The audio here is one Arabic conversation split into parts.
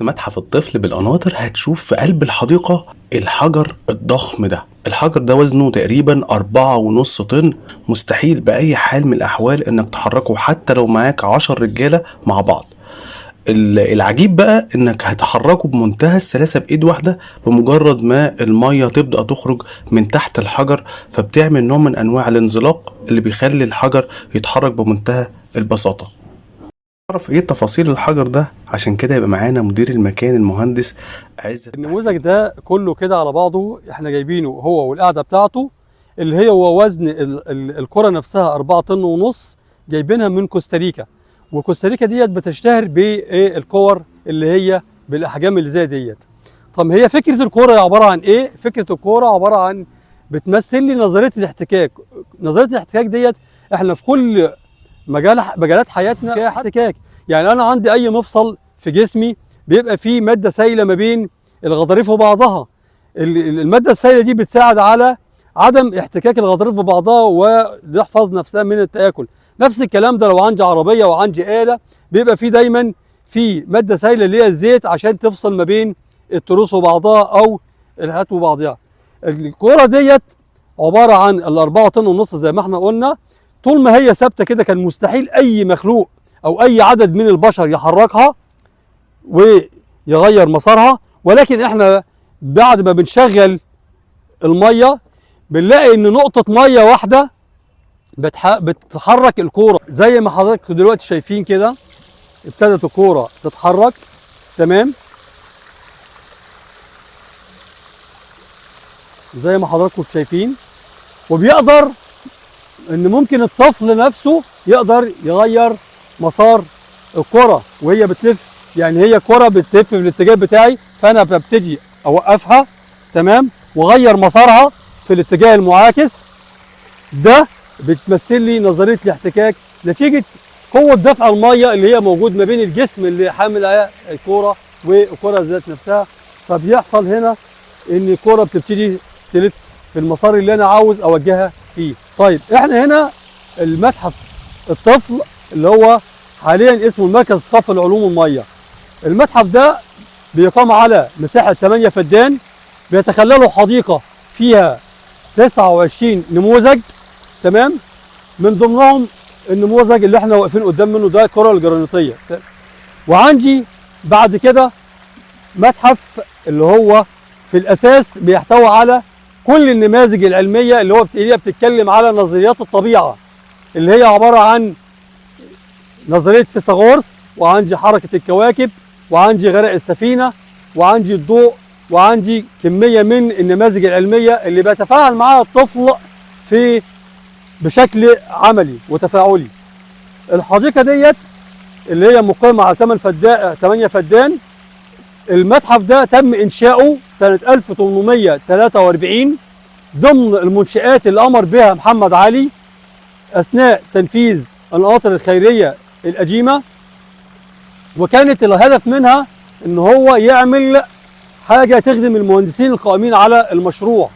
متحف الطفل بالقناطر هتشوف في قلب الحديقة الحجر الضخم ده. الحجر ده وزنه تقريبا 4.5 طن. مستحيل بأي حال من الأحوال إنك تحركه حتى لو معاك 10 رجالة مع بعض. العجيب بقى إنك هتحركه بمنتهى السلاسة بإيد واحدة بمجرد ما المية تبدأ تخرج من تحت الحجر، فبتعمل نوع من أنواع الانزلاق اللي بيخلي الحجر يتحرك بمنتهى البساطة. نعرف ايه تفاصيل الحجر ده، عشان كده يبقى معانا مدير المكان المهندس عزت. النموذج ده كله كده على بعضه احنا جايبينه هو والقاعده بتاعته اللي هي هو وزن الكره نفسها 4 طن ونص، جايبينها من كوستاريكا. وكوستاريكا ديت بتشتهر بالكور اللي هي بالاحجام اللي زي ديت. طب هي فكره الكوره عباره عن ايه؟ فكره الكوره عباره عن بتمثل لي نظريه الاحتكاك. نظريه الاحتكاك ديت احنا في كل مجالات حياتنا فيها احتكاك. يعني انا عندي اي مفصل في جسمي بيبقى فيه ماده سائله ما بين الغضاريف وبعضها. الماده السائله دي بتساعد على عدم احتكاك الغضاريف ببعضها ويحفظ نفسها من التآكل. نفس الكلام ده لو عندي عربيه وعندي آلة بيبقى فيه دايما في ماده سائله اللي هي الزيت عشان تفصل ما بين التروس وبعضها او الهات وبعضها. الكوره ديت عباره عن ال4 طن ونص زي ما احنا قلنا. طول ما هي ثابته كده كان مستحيل اي مخلوق او اي عدد من البشر يحركها ويغير مسارها، ولكن احنا بعد ما بنشغل الميه بنلاقي ان نقطه ميه واحده بتحرك الكوره زي ما حضراتكم دلوقتي شايفين كده. ابتدت الكوره تتحرك تمام زي ما حضراتكم شايفين، وبيقدر ان ممكن الطفل نفسه يقدر يغير مسار الكرة وهي بتلف. يعني هي كرة بتلف في الاتجاه بتاعي، فانا ببتدي اوقفها تمام واغير مسارها في الاتجاه المعاكس. ده بتمثل لي نظرية الاحتكاك نتيجة قوة دفع المية اللي هي موجود ما بين الجسم اللي حامل على الكرة والكرة ذات نفسها. فبيحصل هنا ان الكرة بتبتدي تلف في المسار اللي انا عاوز اوجهها فيه. طيب احنا هنا المتحف الطفل اللي هو حاليا اسمه المركز الثقافي لعلوم الميه. المتحف ده بيقام على مساحه 8 فدان، بيتخلله حديقه فيها 29 نموذج تمام، من ضمنهم النموذج اللي احنا واقفين قدام منه ده الكره الجرانيطيه. وعندي بعد كده متحف اللي هو في الاساس بيحتوي على كل النماذج العلميه اللي هي بتتكلم على نظريات الطبيعه، اللي هي عباره عن نظريه فيثاغورس، وعندي حركه الكواكب، وعندي غرق السفينه، وعندي الضوء، وعندي كميه من النماذج العلميه اللي بيتفاعل معاها الطفل بشكل عملي وتفاعلي. الحديقه ديت اللي هي مقيمه على 8 فدان. المتحف ده تم انشاؤه سنه 1843 ضمن المنشآت اللي امر بها محمد علي اثناء تنفيذ القناطر الخيريه القديمه، وكانت الهدف منها ان هو يعمل حاجه تخدم المهندسين القائمين على المشروع.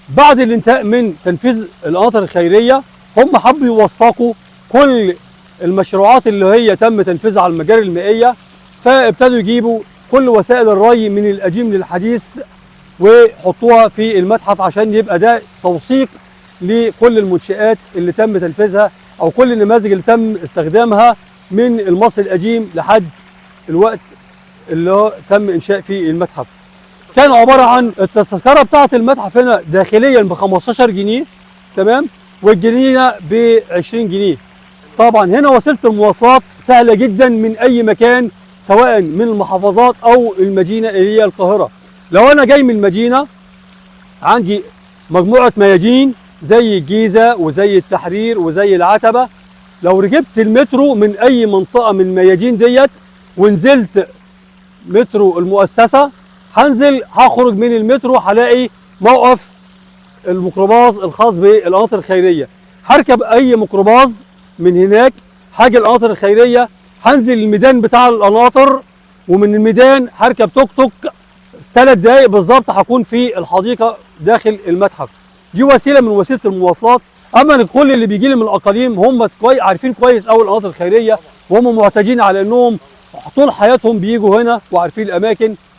بعد الانتهاء من تنفيذ القناطر الخيريه هم حبوا يوثقوا كل المشروعات اللي هي تم تنفيذها على المجاري المائيه، فابتدوا يجيبوا كل وسائل الري من القديم للحديث ويحطوها في المتحف عشان يبقى ده توثيق لكل المنشآت اللي تم تنفيذها او كل النماذج اللي تم استخدامها من المصري القديم لحد الوقت اللي هو تم انشاء فيه المتحف. كان عباره عن التذكره بتاعه المتحف هنا داخليا ب 15 جنيه تمام، والجنينه ب 20 جنيه. طبعا هنا وسيله المواصلات سهله جدا من اي مكان سواء من المحافظات او المدينه اللي هي القاهره. لو انا جاي من المدينه عندي مجموعه ميادين زي الجيزه وزي التحرير وزي العتبه. لو ركبت المترو من اي منطقه من الميادين ديت ونزلت مترو المؤسسه، هخرج من المترو هلاقي موقف الميكروباص الخاص بالقناطر الخيريه. هركب اي ميكروباص من هناك هاجي القناطر الخيريه، هنزل الميدان بتاع القناطر، ومن الميدان هركب توك توك 3 دقايق بالظبط هكون في الحديقه داخل المتحف. دي وسيله من وسيله المواصلات. اما كل اللي بيجي لي من الاقاليم هم عارفين كويس قوي القناطر الخيريه، وهم معتادين على انهم طول حياتهم بيجوا هنا وعارفين الاماكن